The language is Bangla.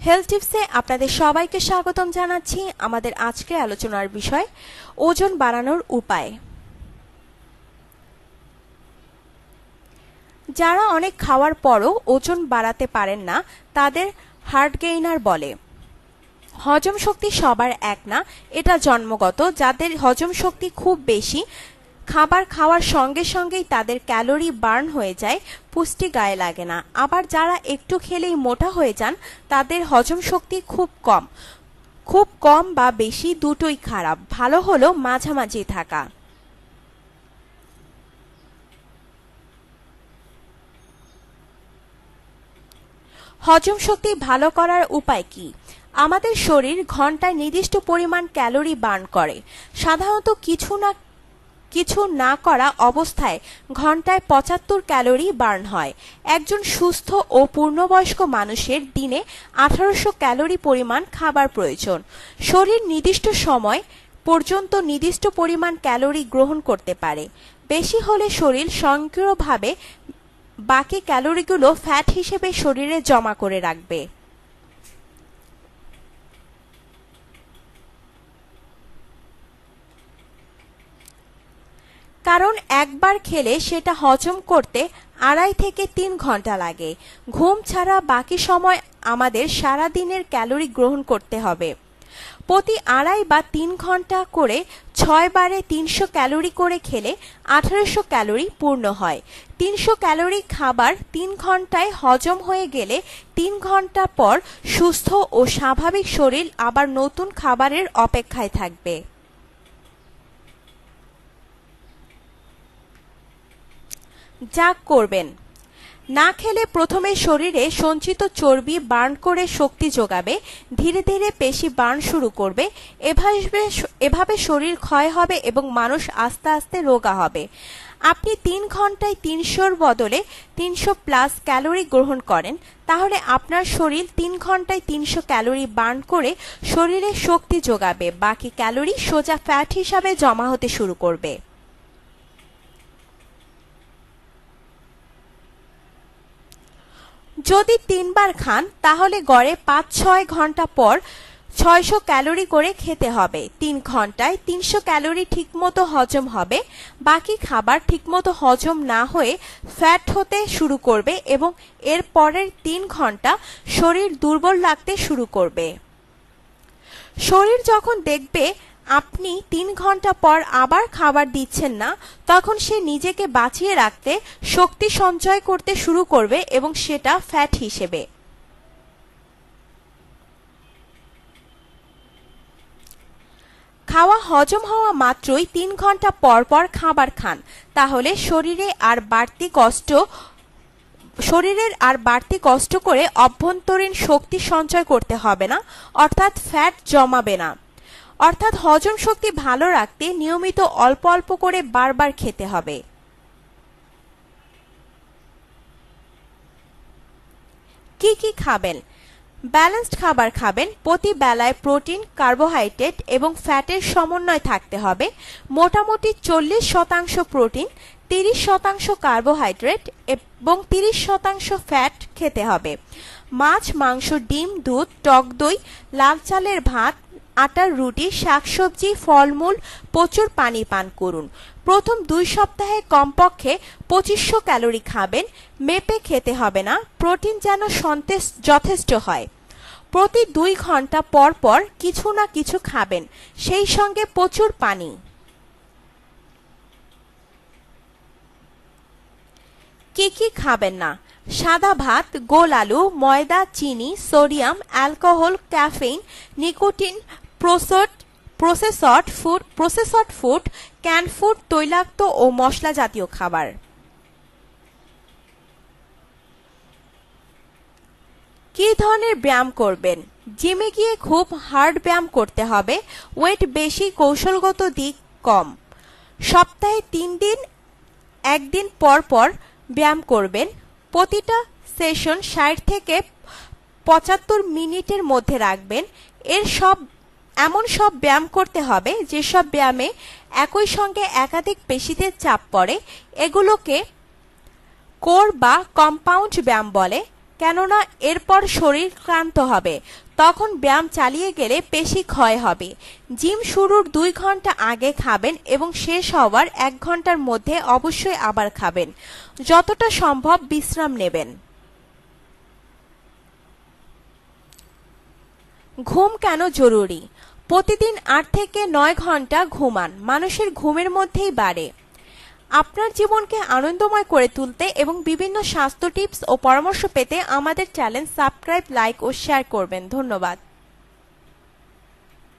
হেলথ টিপসে আপনাদের সবাইকে স্বাগতম জানাচ্ছি। আমাদের আজকের আলোচনার বিষয় ওজন বাড়ানোর উপায়। যারা অনেক খাওয়ার পরও ওজন বাড়াতে পারেন না তাদের হার্ট গেইনার বলে। হজম শক্তি সবার এক না, এটা জন্মগত। যাদের হজম শক্তি খুব বেশি, খাবার খাওয়ার সঙ্গে সঙ্গেই তাদের ক্যালোরি বার্ন হয়ে যায়, পুষ্টি গায়ে লাগে না। আবার যারা একটু খেলেই মোটা হয়ে যান তাদের হজম শক্তি খুব কম বা বেশি দুটোই খারাপ। ভালো হলো মাঝামাঝি থাকা। হজম শক্তি ভালো করার উপায় কি? আমাদের শরীর ঘন্টায় নির্দিষ্ট পরিমাণ ক্যালোরি বার্ন করে। সাধারণত কিছু না করা অবস্থায় ঘন্টায় ৭৫ ক্যালোরি বার্ন হয়। একজন সুস্থ ও পূর্ণবয়স্ক মানুষের দিনে ১৮০০ ক্যালোরি পরিমাণ খাবার প্রয়োজন। শরীর নির্দিষ্ট সময় পর্যন্ত নির্দিষ্ট পরিমাণ ক্যালোরি গ্রহণ করতে পারে। বেশি হলে শরীর স্বয়ংক্রিয়ভাবে বাকি ক্যালোরিগুলো ফ্যাট হিসেবে শরীরে জমা করে রাখবে। কারণ একবার খেলে সেটা হজম করতে ২.৫ থেকে ৩ ঘন্টা লাগে। ঘুম ছাড়া বাকি সময় আমাদের সারা দিনের ক্যালোরি গ্রহণ করতে হবে। প্রতি ২.৫ বা ৩ ঘন্টা করে ৬ বারে ৩০০ ক্যালোরি করে খেলে ১৮০০ ক্যালোরি পূর্ণ হয়। ৩০০ ক্যালোরি খাবার ৩ ঘন্টায় হজম হয়ে গেলে ৩ ঘন্টা পর সুস্থ ও স্বাভাবিক শরীর আবার নতুন খাবারের অপেক্ষায় থাকবে। যা করবেন, না খেলে প্রথমে শরীরে সঞ্চিত চর্বি বার্ন করে শক্তি যোগাবে। ধীরে ধীরে পেশি বার্ন শুরু করবে। এভাবে শরীর ক্ষয় হবে এবং মানুষ আস্তে আস্তে রোগা হবে। আপনি ৩ ঘন্টায় ৩০০-র বদলে ৩০০+ ক্যালোরি গ্রহণ করেন, তাহলে আপনার শরীর ৩ ঘন্টায় ৩০০ ক্যালোরি বার্ন করে শরীরে শক্তি যোগাবে। বাকি ক্যালোরি সোজা ফ্যাট হিসাবে জমা হতে শুরু করবে। যদি ৩ বার খান তাহলে গড়ে ৫-৬ ঘন্টা পর ৬০০ ক্যালোরি করে খেতে হবে। ৩ ঘন্টায় ৩০০ ক্যালোরি ঠিকমতো হজম হবে। বাকি খাবার ঠিকমতো হজম না হয়ে ফ্যাট হতে শুরু করবে এবং এর পরের ৩ ঘন্টা শরীর দুর্বল লাগতে শুরু করবে। শরীর যখন দেখবে আপনি ৩ ঘন্টা পর আবার খাবার দিচ্ছেন না, তখন সে নিজেকে বাঁচিয়ে রাখতে শক্তি সঞ্চয় করতে শুরু করবে এবং সেটা ফ্যাট হিসেবে। খাওয়া হজম হওয়া মাত্রই ৩ ঘন্টা পর পর খাবার খান, তাহলে শরীরের আর বাড়তি কষ্ট করে অভ্যন্তরীণ শক্তি সঞ্চয় করতে হবে না, অর্থাৎ ফ্যাট জমাবে না। অর্থাৎ হজম শক্তি ভালো রাখতে নিয়মিত অল্প অল্প করে বারবার খেতে হবে। কি কি খাবেন? ব্যালেন্সড খাবার খাবেন। প্রতি বেলায় প্রোটিন, কার্বোহাইড্রেট এবং ফ্যাটের সমন্বয় থাকতে হবে। মোটামুটি ৪০% প্রোটিন, ৩০% কার্বোহাইড্রেট এবং ৩০% ফ্যাট খেতে হবে। মাছ, মাংস, ডিম, দুধ, টক দই, লাল চালের ভাত, আটার রুটি, শাকসবজি, ফলমূল, প্রচুর পানি পান করুন। প্রথম ২ সপ্তাহে কমপক্ষে ২৫০০ ক্যালোরি খাবেন। মেপে খেতে হবে না, প্রোটিন যেন যথেষ্ট হয়। প্রতি ২ ঘন্টা পর পর কিছু না কিছু খাবেন, সেই সঙ্গে প্রচুর পানি। কি কি খাবেন না? সাদা ভাত, গোল আলু, ময়দা, চিনি, sodium, alcohol, caffeine, nicotine, processed food, can food, তৈলাক্ত ও মশলা জাতীয় খাবার। কি ধরনের ব্যায়াম করবেন? জিমে গিয়ে খুব হার্ড ব্যায়াম করতে হবে। ওয়েট বেশি, কৌশলগত দিক কম। সপ্তাহে ৩ দিন, একদিন পর পর ব্যায়াম করবেন। প্রতিটা সেশন ৬০ থেকে ৭৫ মিনিটের মধ্যে রাখবেন। এমন সব ব্যায়াম করতে হবে যেসব ব্যায়ামে একই সঙ্গে একাধিক পেশিতে চাপ পড়ে। এগুলোকে কোর বা কম্পাউন্ড ব্যায়াম বলে। কেননা এরপর শরীর ক্লান্ত হবে, তখন ব্যায়াম চালিয়ে গেলে পেশি ক্ষয় হবে। জিম শুরুর 2 ঘন্টা আগে খাবেন এবং শেষ হওয়ার 1 ঘন্টার মধ্যে অবশ্যই আবার খাবেন। যতটা সম্ভব বিশ্রাম নেবেন। ঘুম কেন জরুরি? প্রতিদিন 8 থেকে 9 ঘন্টা ঘুমান, মানুষের ঘুমের মধ্যেই বাড়ে। আপনার জীবনকে আনন্দময় করে তুলতে এবং বিভিন্ন স্বাস্থ্য টিপস ও পরামর্শ পেতে আমাদের চ্যানেল সাবস্ক্রাইব, লাইক ও শেয়ার করবেন। ধন্যবাদ।